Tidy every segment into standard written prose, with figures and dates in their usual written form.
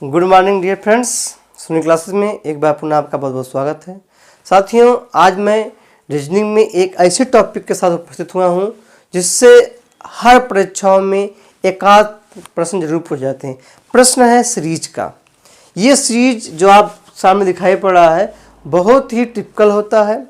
Good morning dear friends, सुनी classes में एक बार पुनः आपका बहुत बहुत स्वागत है। साथियों, आज मैं रीजनिंग में एक ऐसे टॉपिक के साथ उपस्थित हुआ हूं जिससे हर परीक्षाओं में एक आध प्रश्न जरूर पूछ जाते हैं। प्रश्न है सीरीज का। ये सीरीज जो आप सामने दिखाई पड़ रहा है बहुत ही टिपिकल होता है।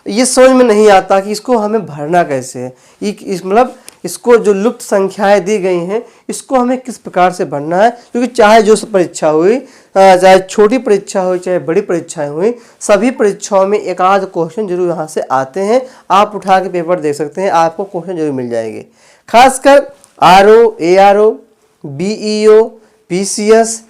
ये समझ में नहीं आता कि इसको हमें भरना कैसे है। मतलब इसको जो लुप्त संख्याएं दी गई हैं इसको हमें किस प्रकार से भरना है, क्योंकि चाहे जो परीक्षा हुई, चाहे छोटी परीक्षा हुई चाहे बड़ी परीक्षाएं हुई, सभी परीक्षाओं में एक आध क्वेश्चन जरूर यहाँ से आते हैं। आप उठा के पेपर देख सकते हैं, आपको क्वेश्चन जरूर मिल जाएंगे। खासकर आरओ, एआरओ, बीईओ, पीसीएस,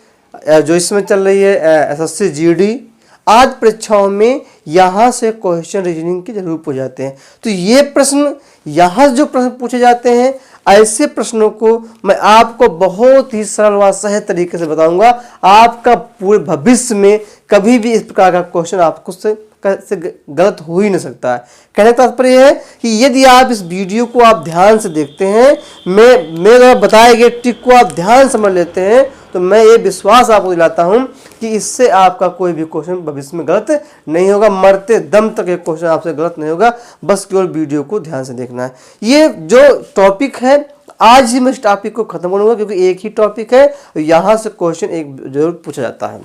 जो इसमें चल रही है एसएससी जीडी, आज परीक्षाओं में यहाँ से क्वेश्चन रीजनिंग के जरूर पूछ जाते हैं। तो ये प्रश्न यहाँ जो प्रश्न पूछे जाते हैं, ऐसे प्रश्नों को मैं आपको बहुत ही सरल व सहज तरीके से बताऊंगा। आपका पूरे भविष्य में कभी भी इस प्रकार का क्वेश्चन आपको से गलत हो ही नहीं सकता है। कहने का तात्पर्य है कि यदि आप इस वीडियो को आप ध्यान से देखते हैं, मेरे बताए गए ट्रिक को आप ध्यान समझ लेते हैं, तो मैं ये विश्वास आपको दिलाता हूं कि इससे आपका कोई भी क्वेश्चन भविष्य में गलत नहीं होगा। मरते दम तक ये क्वेश्चन आपसे गलत नहीं होगा, बस केवल वीडियो को ध्यान से देखना है। ये जो टॉपिक है आज ही मैं इस टॉपिक को खत्म करूंगा, क्योंकि एक ही टॉपिक है, यहाँ से क्वेश्चन एक जरूर पूछा जाता है।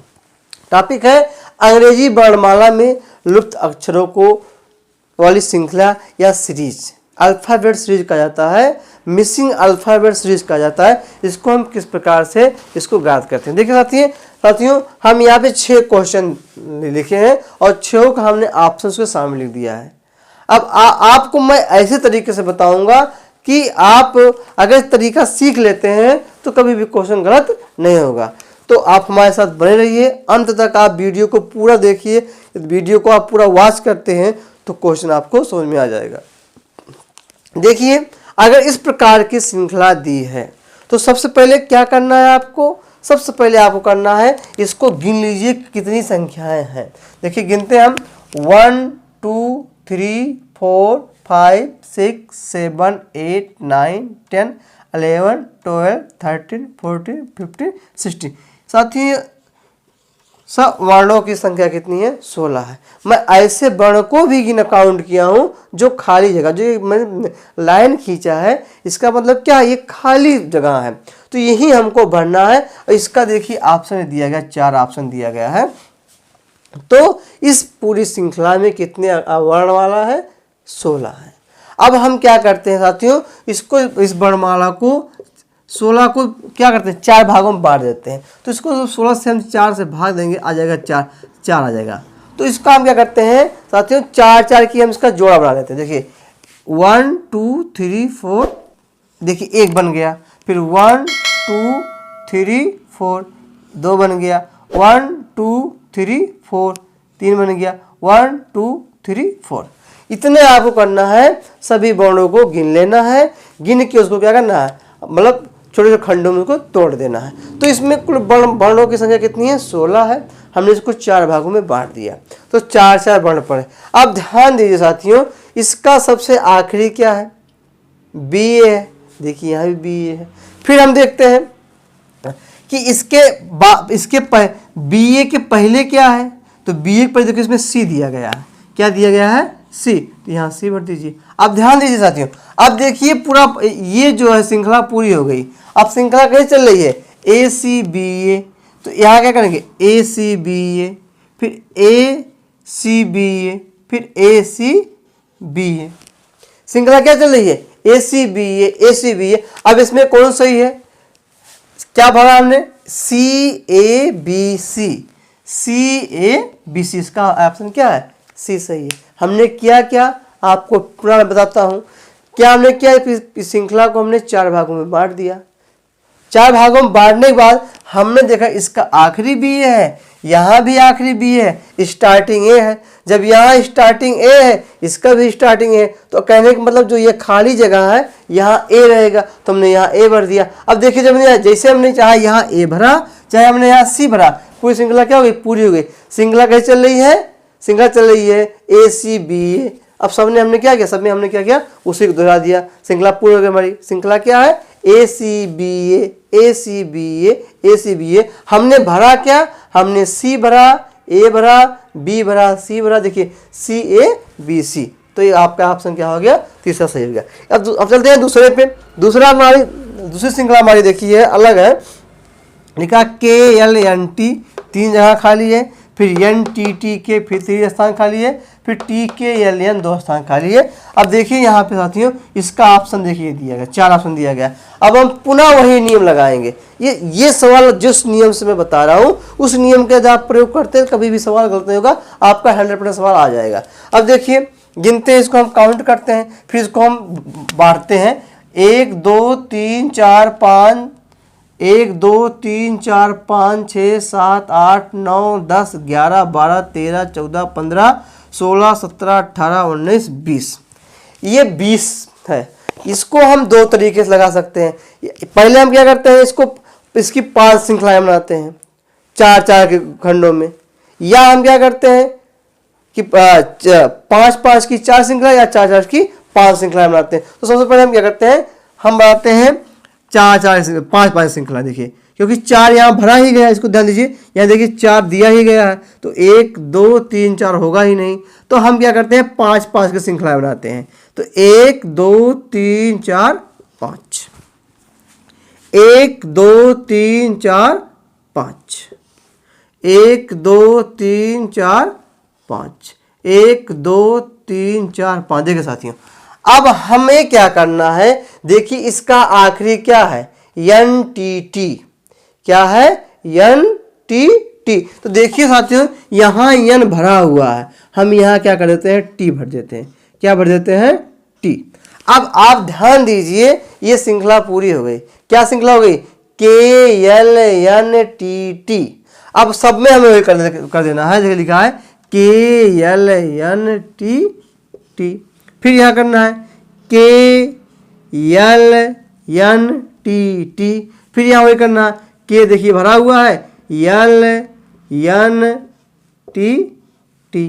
टॉपिक है अंग्रेजी वर्णमाला में लुप्त अक्षरों को वाली श्रृंखला या सीरीज। अल्फाबेट सीरीज कहा जाता है, मिसिंग अल्फाबेट सीरीज कहा जाता है। इसको हम किस प्रकार से इसको ज्ञात करते हैं, देखिए साथियों, हम यहाँ पे 6 क्वेश्चन लिखे हैं और 6 का हमने ऑप्शन के सामने लिख दिया है। अब आपको मैं ऐसे तरीके से बताऊंगा कि आप अगर इस तरीका सीख लेते हैं तो कभी भी क्वेश्चन गलत नहीं होगा। तो आप हमारे साथ बने रहिए, अंत तक आप वीडियो को पूरा देखिए। वीडियो को आप पूरा वॉच करते हैं तो क्वेश्चन आपको समझ में आ जाएगा। देखिए, अगर इस प्रकार की श्रृंखला दी है तो सबसे पहले क्या करना है आपको? सबसे पहले आपको करना है इसको गिन लीजिए कितनी संख्याएं हैं। देखिए गिनते हैं हम 1 2 3 4 5 6 7 8 9 10 11 12 13 14 15 16। साथ ही सब वर्णों की संख्या कितनी है? 16 है। मैं ऐसे वर्ण को भी गिन काउंट किया हूं जो खाली जगह, जो मैंने लाइन खींचा है, इसका मतलब क्या है? ये खाली जगह है, तो यही हमको भरना है। और इसका देखिए ऑप्शन दिया गया, 4 ऑप्शन दिया गया है। तो इस पूरी श्रृंखला में कितने वर्ण वाला है? 16 है। अब हम क्या करते हैं साथियों, इसको इस वर्णमाला को 16 को क्या करते हैं? 4 भागों में बांट देते हैं। तो इसको 16 से हम 4 से भाग देंगे, आ जाएगा 4 आ जाएगा। तो इसका हम क्या करते हैं साथियों, 4 की हम इसका जोड़ा बना लेते हैं। देखिए 1 2 3 4, देखिए 1 बन गया। फिर 1 2 3 4, 2 बन गया। 1 2 3 4, 3 बन गया। 1 2 3 4। इतने आपको करना है, सभी वर्णों को गिन लेना है। गिन के उसको क्या करना है, मतलब छोटे छोटे खंडों में उसको तोड़ देना है। तो इसमें कुल वर्णों की संख्या कितनी है? 16 है। हमने इसको 4 भागों में बांट दिया, तो 4 वर्ण पड़े। अब ध्यान दीजिए साथियों, इसका सबसे आखिरी क्या है? बी ए है। देखिए यहाँ भी बी ए है। फिर हम देखते हैं कि इसके बी ए के पहले क्या है? तो बी ए के पहले देखिए इसमें सी दिया गया है। क्या दिया गया है? सी। तो यहाँ सी भर दीजिए। अब ध्यान दीजिए साथियों, अब देखिए पूरा ये जो है श्रृंखला पूरी हो गई। अब श्रृंखला कैसे चल रही है? A C B A. तो यहाँ क्या करेंगे? ए सी बी ए, फिर ए सी बी ए, फिर ए सी बी ए। श्रृंखला क्या चल रही है? A C B A, A C B A. अब इसमें कौन सही है? क्या भरा हमने? C A B C, C A B C. इसका ऑप्शन क्या है? सी सही है। हमने किया क्या, आपको पूरा बताता हूं। क्या हमने किया? इस श्रृंखला को हमने 4 भागों में बांट दिया। 4 भागों में बांटने के बाद हमने देखा इसका आखिरी बी ए है, यहाँ भी आखिरी बी है, स्टार्टिंग ए है। जब यहाँ स्टार्टिंग ए है, इसका भी स्टार्टिंग ए, तो कहने का मतलब जो ये खाली जगह है यहाँ ए रहेगा, तो हमने यहाँ ए भर दिया। अब देखिए जब जैसे हमने चाहे यहाँ ए भरा, चाहे हमने यहाँ सी भरा, पूरी श्रृंखला क्या हो गई? पूरी हो गई। श्रृंखला कैसे चल रही है? श्रृंखला चल रही है ए सी बी ए। अब सबने हमने क्या किया? सब में हमने क्या किया? उसी को दोहरा दिया। श्रृंखला पूरी हो गई हमारी। श्रृंखला क्या है? A C B A, A C B A, A C B ए। हमने भरा क्या, हमने सी भरा, ए भरा, बी भरा, सी भरा। देखिए सी ए बी सी, तो ये आपका ऑप्शन क्या हो गया, तीसरा सही हो गया। अब चलते हैं दूसरे पे। दूसरा हमारी दूसरी श्रृंखला हमारी देखिए अलग है। लिखा के एल एन टी, 3 जगह खाली है। फिर एन टी टी के, फिर 3 स्थान खाली है। फिर टी के एल एन 2 स्थान खाली है। अब देखिए यहाँ पे साथियों इसका ऑप्शन देखिए दिया गया, 4 ऑप्शन दिया गया। अब हम पुनः वही नियम लगाएंगे। ये सवाल जिस नियम से मैं बता रहा हूँ उस नियम के यदि आप प्रयोग करते हैं कभी भी सवाल गलत नहीं होगा, आपका 100% सवाल आ जाएगा। अब देखिए गिनते हैं, इसको हम काउंट करते हैं, फिर इसको हम बांटते हैं। 1 2 3 4 5, 1 2 3 4 5 6 7 8 9 10 11 12 13 14 15 16 17 18 19 20। ये 20 है। इसको हम 2 तरीके से लगा सकते हैं। पहले हम क्या करते हैं, इसकी 5 श्रृंखलाएं बनाते हैं 4-4 के खंडों में, या हम क्या करते हैं कि 5-5 की 4 श्रृंखला या 4-4 की 5 श्रृंखलाएं बनाते हैं। तो सबसे पहले हम क्या करते हैं, हम बनाते हैं 4-4 5-5 श्रृंखला। देखिए क्योंकि 4 यहाँ भरा ही गया, इसको ध्यान दीजिए, यहाँ देखिए 4 दिया ही गया है, तो 1 2 3 4 होगा ही नहीं। तो हम क्या करते हैं 5-5 की श्रृंखला बनाते हैं। तो 1 2 3 4 5, 1 2 3 4 5, 1 2 3 4 5, 1 2 3 4 5। देखिए साथियों अब हमें क्या करना है, देखिए इसका आखिरी क्या है, एन टी टी। क्या है, एन टी टी। तो देखिए साथियों यहाँ एन भरा हुआ है, हम यहाँ क्या कर देते हैं, टी भर देते हैं। क्या भर देते हैं, टी। अब आप ध्यान दीजिए ये श्रृंखला पूरी हो गई। क्या श्रृंखला हो गई, के एल एन टी टी। अब सब में हमें वही कर देना है। जैसे लिखा है के एल एन टी टी। फिर यहाँ करना है के एल एन टी टी। फिर यहाँ वही करना है, के देखिए भरा हुआ है, एल एन टी टी।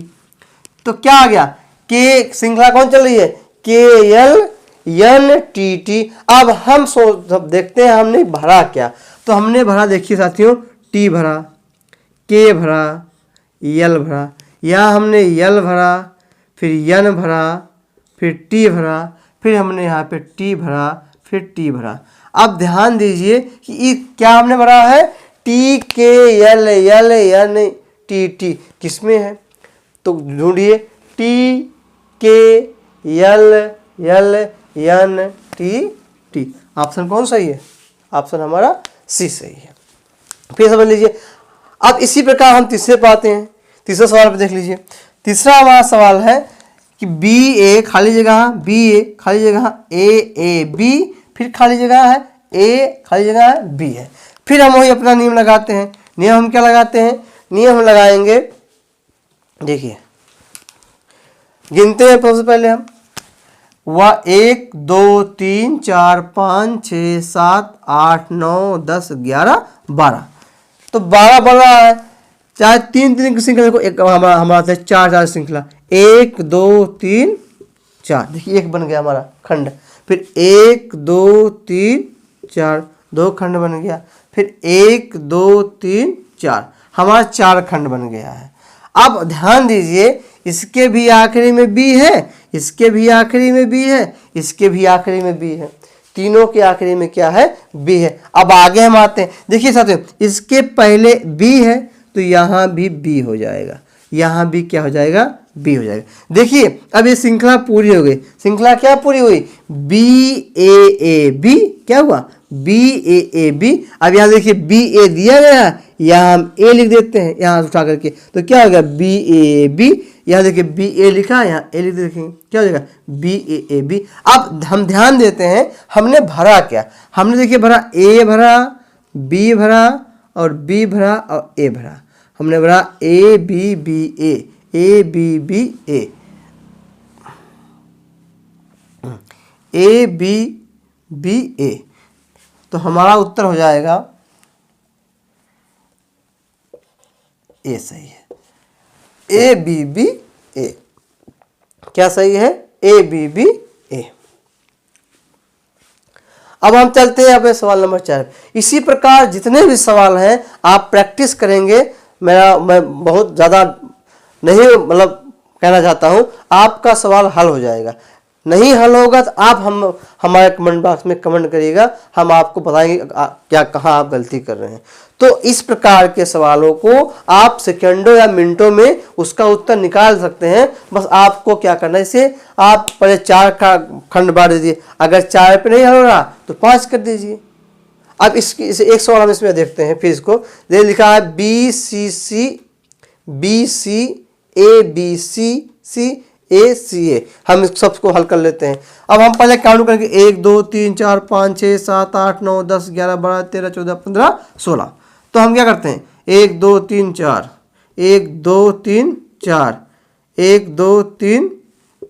तो क्या आ गया, के श्रृंखला कौन चल रही है, के एल एन टी टी। अब हम देखते हैं हमने भरा क्या। तो हमने भरा, देखिए साथियों, टी भरा, के भरा, एल भरा, यहाँ हमने एल भरा, फिर एन भरा, फिर टी भरा, फिर हमने यहाँ पे टी भरा, फिर टी भरा। अब ध्यान दीजिए कि ये क्या हमने भरा है, T K L L N T T किसमें है, तो ढूंढिए T K L L N T T. Option कौन सही है, ऑप्शन हमारा सी सही है। फिर समझ लीजिए। अब इसी प्रकार हम तीसरे पे आते हैं। तीसरा सवाल पे देख लीजिए। तीसरा हमारा सवाल है कि बी ए खाली जगह, बी ए खाली जगह, ए बी, फिर खाली जगह है, ए खाली जगह है, बी है। फिर हम वही अपना नियम लगाते हैं। नियम हम क्या लगाते हैं, नियम हम लगाएंगे, देखिए गिनते हैं सबसे पहले हम, वह 1 2 3 4 5 6 7 8 9 10 11 12। तो 12 बन रहा है, चाहे 3-3 की श्रृंखला को एक हमारा 4-4 श्रृंखला, 1 2 3 4। देखिए एक बन गया हमारा खंड। फिर 1 2 3 4, 2 खंड बन गया। फिर 1 2 3 4, हमारा 4 खंड बन गया है। अब ध्यान दीजिए, इसके भी आखिरी में बी है, इसके भी आखिरी में बी है, इसके भी आखिरी में बी है, तीनों के आखिरी में क्या है, बी है। अब आगे हम आते हैं, देखिए साथियों, इसके पहले बी है तो यहाँ भी बी हो जाएगा, यहाँ भी क्या हो जाएगा, बी हो जाएगा। देखिए अब ये श्रृंखला पूरी हो गई। श्रृंखला क्या पूरी हुई, बी ए बी, क्या हुआ, बी ए बी। अब यहाँ देखिए बी ए दिया गया है, यहाँ हम ए लिख देते हैं यहाँ उठा करके, तो क्या हो गया, बी ए बी। यहाँ देखिए बी ए लिखा है, यहाँ ए लिख देखेंगे, क्या हो जाएगा, बी ए बी। अब हम ध्यान देते हैं हमने भरा क्या, हमने देखिए भरा, ए भरा, बी भरा और बी भरा और ए भरा। हमने भरा A B B A B B A B B A. तो हमारा उत्तर हो जाएगा ए सही है, ए बी बी ए। क्या सही है, ए बी बी ए। अब हम चलते हैं अपने सवाल नंबर 4। इसी प्रकार जितने भी सवाल हैं आप प्रैक्टिस करेंगे, मैं बहुत ज़्यादा नहीं मतलब कहना चाहता हूँ, आपका सवाल हल हो जाएगा। नहीं हल होगा तो आप हमारे कमेंट बॉक्स में कमेंट करिएगा, हम आपको बताएंगे क्या कहाँ आप गलती कर रहे हैं। तो इस प्रकार के सवालों को आप सेकंडों या मिनटों में उसका उत्तर निकाल सकते हैं। बस आपको क्या करना है, इसे आप पहले 4 का खंड बांट दीजिए, अगर 4 पे नहीं हल हो रहा तो 5 कर दीजिए। अब इसे एक सवाल हम इसमें देखते हैं, फिर इसको दे लिखा है BC ABCA हम इस सबको हल कर लेते हैं। अब हम पहले काउंट करेंगे 1 2 3 4 5 6 7 8 9 10 11 12 13 14 15 16। तो हम क्या करते हैं 1 2 3 4 1 2 3 4 1 2 3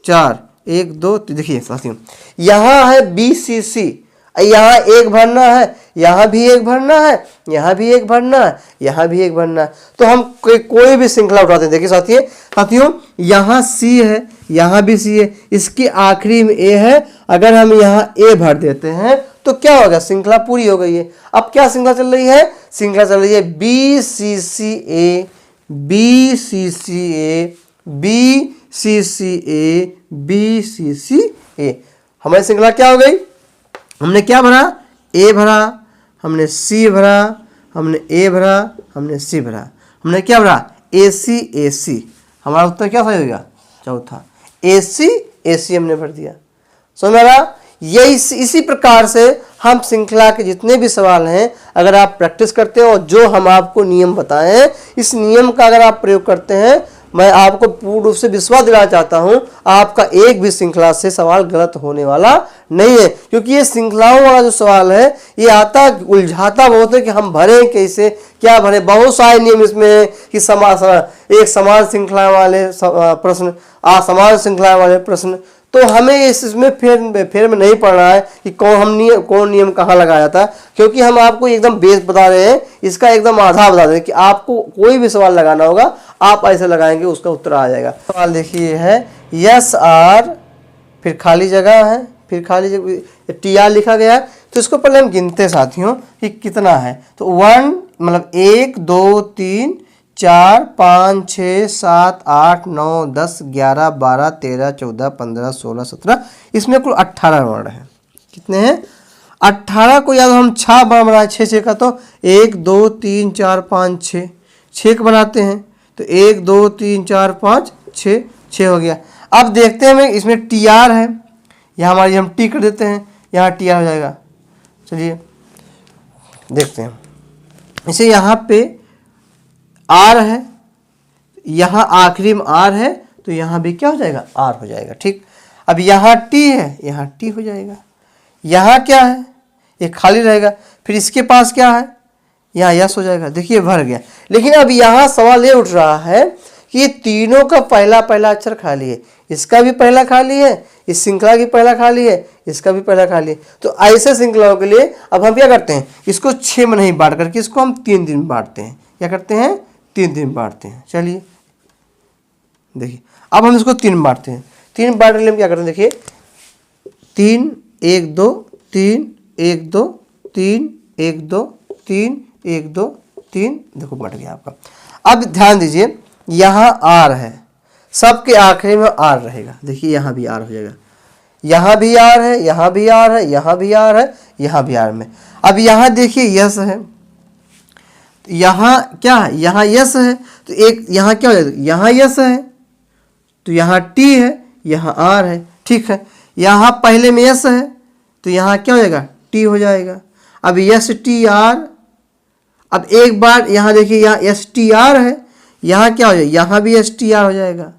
4 1 2 3। देखिए साथियों, यहाँ है BCC, यहाँ एक भरना है, यहाँ भी एक भरना है, यहाँ भी एक भरना है, यहाँ भी एक भरना है। तो हम कोई भी श्रृंखला उठाते हैं। देखिए साथियों यहाँ C है, यहाँ भी C है, इसकी आखिरी में A है। अगर हम यहाँ A भर देते हैं तो क्या होगा, श्रृंखला पूरी हो गई है। अब क्या श्रृंखला चल रही है, श्रृंखला चल रही है BCCA। हमारी श्रृंखला क्या हो गई, हमने क्या भरा, A भरा, हमने C भरा, हमने A भरा, हमने C भरा, हमने क्या भरा AC। हमारा उत्तर क्या सही होगा, चौथा AC हमने भर दिया। समझ में आ रहा। ये इसी प्रकार से हम श्रृंखला के जितने भी सवाल हैं अगर आप प्रैक्टिस करते हो और जो हम आपको नियम बताए हैं इस नियम का अगर आप प्रयोग करते हैं, मैं आपको पूर्ण रूप से विश्वास दिलाना चाहता हूं आपका एक भी श्रृंखला से सवाल गलत होने वाला नहीं है। क्योंकि ये श्रृंखलाओं वाला जो सवाल है ये आता उलझाता बहुत है कि हम भरें कैसे, क्या भरें। बहुत सारे नियम इसमें है कि एक समान श्रृंखला वाले प्रश्न, असमान श्रृंखला वाले प्रश्न। तो हमें इसमें फेर में नहीं पड़ना है कि कौन नियम कहाँ लगाया था, क्योंकि हम आपको एकदम बेस बता रहे हैं, इसका एकदम आधार बता रहे हैं कि आपको कोई भी सवाल लगाना होगा आप ऐसे लगाएंगे उसका उत्तर आ जाएगा। सवाल देखिए है यस आर, फिर खाली जगह है, फिर खाली जगह TR लिखा गया है। तो इसको पहले हम गिनते हैं साथियों कि कितना है। तो 1 मतलब 1 2 3 4 5 6 7 8 9 10 11 12 13 14 15 16 17, इसमें कुल 18 वर्ण है। कितने हैं, 18 को या तो हम 6 बनाए 6 का, तो 1 2 3 4 5 6 बनाते हैं। तो 1 2 3 4 5 6 हो गया। अब देखते हैं हमें इसमें TR है, यहाँ हमारी हम T कर देते हैं, यहाँ TR हो जाएगा। चलिए देखते हैं इसे, यहाँ पे R है, यहाँ आखिरी में R है, तो यहाँ भी क्या हो जाएगा, R हो जाएगा। ठीक, अब यहाँ T है, यहाँ T हो जाएगा। यहाँ क्या है, ये खाली रहेगा। फिर इसके पास क्या है, यहाँ यस हो जाएगा। देखिए भर गया। लेकिन अब यहाँ सवाल ये उठ रहा है कि ये तीनों का पहला अक्षर खाली है, इसका भी पहला खाली है, इस श्रृंखला की पहला खाली है, इसका भी पहला खाली है। तो ऐसे श्रृंखलाओं के लिए अब हम क्या करते हैं, इसको 6 में नहीं बांट करके इसको हम 3 दिन में बांटते हैं। क्या करते हैं, 3 दिन बांटते हैं। चलिए देखिए अब हम इसको 3 बांटते हैं। 3 बांटने के लिए हम क्या करते हैं, देखिए 3 1 2 3 1 2 3 1 2 3 1 2 3, देखो बट गया आपका। अब ध्यान दीजिए यहाँ R है, सबके आखिरी में R रहेगा। देखिए यहाँ भी R हो जाएगा, यहाँ भी R है, यहाँ भी R है, यहाँ भी R है, यहाँ भी R में। अब यहाँ देखिए यस है, यहाँ क्या है, यहाँ यस है, तो एक यहाँ क्या हो जाएगा, यहाँ यस है तो यहाँ T है, यहाँ R है। ठीक है, यहाँ पहले में यस है तो यहाँ क्या हो जाएगा, T हो जाएगा। अब यस टी आर, अब एक बार यहाँ देखिए यहाँ STR है, यहाँ क्या हो जाएगा, यहाँ भी STR हो जाएगा,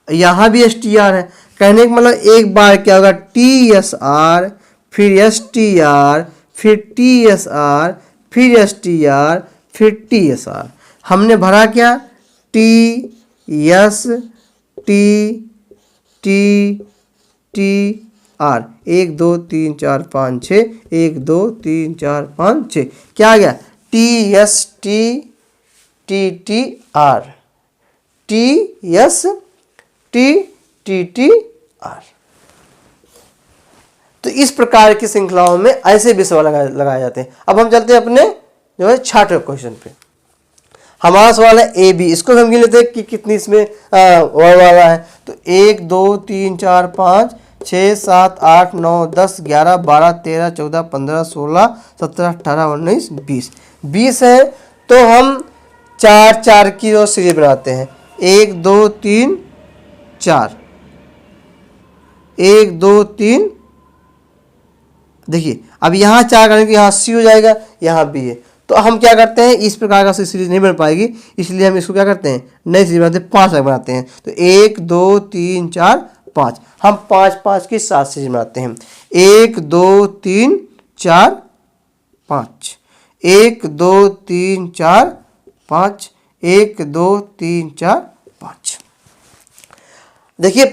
यहाँ भी STR है। कहने का मतलब एक बार क्या होगा, TSR फिर STR फिर TSR फिर STR फिर TSR। हमने भरा क्या, TS T T T R। 1 2 3 4 5 6, 1 2 3 4 5 6, क्या आ गया, TS T T T R, TS T T T R। तो इस प्रकार की श्रृंखलाओं में ऐसे भी सवाल लगाए जाते हैं। अब हम चलते हैं अपने जो है छठे क्वेश्चन पे। हमारा सवाल है ए बी, इसको हम गिन लेते हैं कि कितनी इसमें वर्ड वाला है। तो 1 2 3 4 5 6 7 8 9 10 11 12 13 14 15 16 17 18 19 20 20 है। तो हम 4 4 की जो सीरीज बनाते हैं, 1 2 3 4, 1 2 3। देखिए अब यहाँ 4 करने के यहाँ सी हो जाएगा, यहाँ बी है। तो हम क्या करते हैं, इस प्रकार का सीरीज नहीं बन पाएगी, इसलिए हम इसको क्या करते हैं, नई सीरीज बनाते हैं, 5 बनाते हैं। तो 1 2 3 4 5, हम 5 5 की 7 सीरीज बनाते हैं। 1 2 3 4 5, 1 2 3 4 5, 1 2 3 4 5। देखिए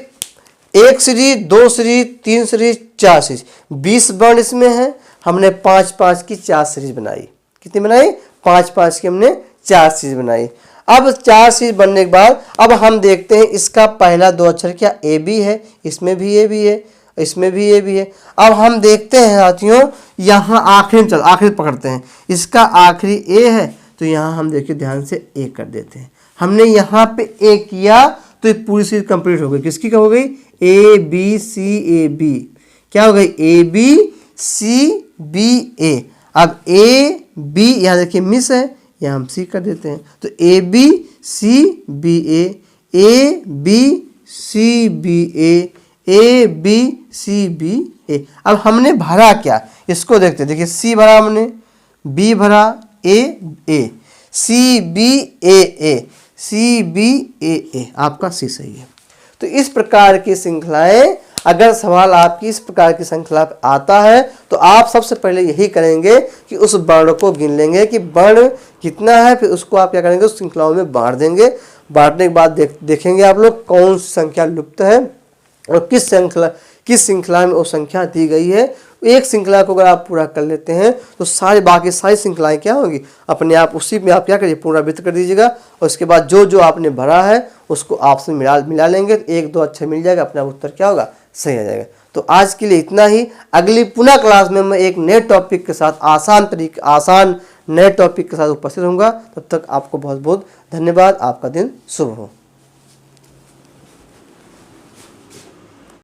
1 सीरीज, 2 सीरीज, 3 सीरीज, 4 सीरीज, 20 वर्ण इसमें है। हमने 5 5 की 4 सीरीज बनाई। कितनी बनाई, 5 5 की हमने 4 सीरीज बनाई। अब 4 सीरीज बनने के बाद अब हम देखते हैं इसका पहला 2 अक्षर क्या ए बी है, इसमें भी ए बी है, इसमें भी ए बी है। अब हम देखते हैं साथियों, यहाँ आखिरी पकड़ते हैं, इसका आखिरी ए है, तो यहाँ हम देखिए ध्यान से ए कर देते हैं। हमने यहाँ पे ए किया तो ये पूरी सीरीज कंप्लीट हो गई। किसकी क्या हो गई, ए बी सी ए बी, क्या हो गई, ए बी सी बी ए। अब ए बी यहाँ देखिए मिस है, यहाँ हम सी कर देते हैं। तो A B C B A B C B A B C B A. अब हमने भरा क्या, इसको देखते हैं। देखिए सी भरा हमने, बी भरा, ए सी बी ए सी बी ए, आपका सी सही है। तो इस प्रकार की श्रृंखलाएं, अगर सवाल आपकी इस प्रकार की श्रृंखला पे आता है तो आप सबसे पहले यही करेंगे कि उस वर्ण को गिन लेंगे कि वर्ण कितना है, फिर उसको आप क्या करेंगे, उस श्रृंखलाओं में बांट देंगे। बांटने के बाद देखेंगे आप लोग कौन सी संख्या लुप्त है और किस श्रृंखला में वो संख्या दी गई है। एक श्रृंखला को अगर आप पूरा कर लेते हैं तो बाकी सारी श्रृंखलाएं क्या होंगी, अपने आप उसी में आप क्या करिए, पुनरावृत्त कर दीजिएगा। और उसके बाद जो जो आपने भरा है उसको आपसे मिला लेंगे, तो 1 2 अक्षर मिल जाएगा, अपना उत्तर क्या होगा, सही आ जाएगा। तो आज के लिए इतना ही। अगली पुनः क्लास में मैं एक नए टॉपिक के साथ आसान नए टॉपिक के साथ उपस्थित होऊंगा। तब तक आपको बहुत बहुत धन्यवाद। आपका दिन शुभ हो।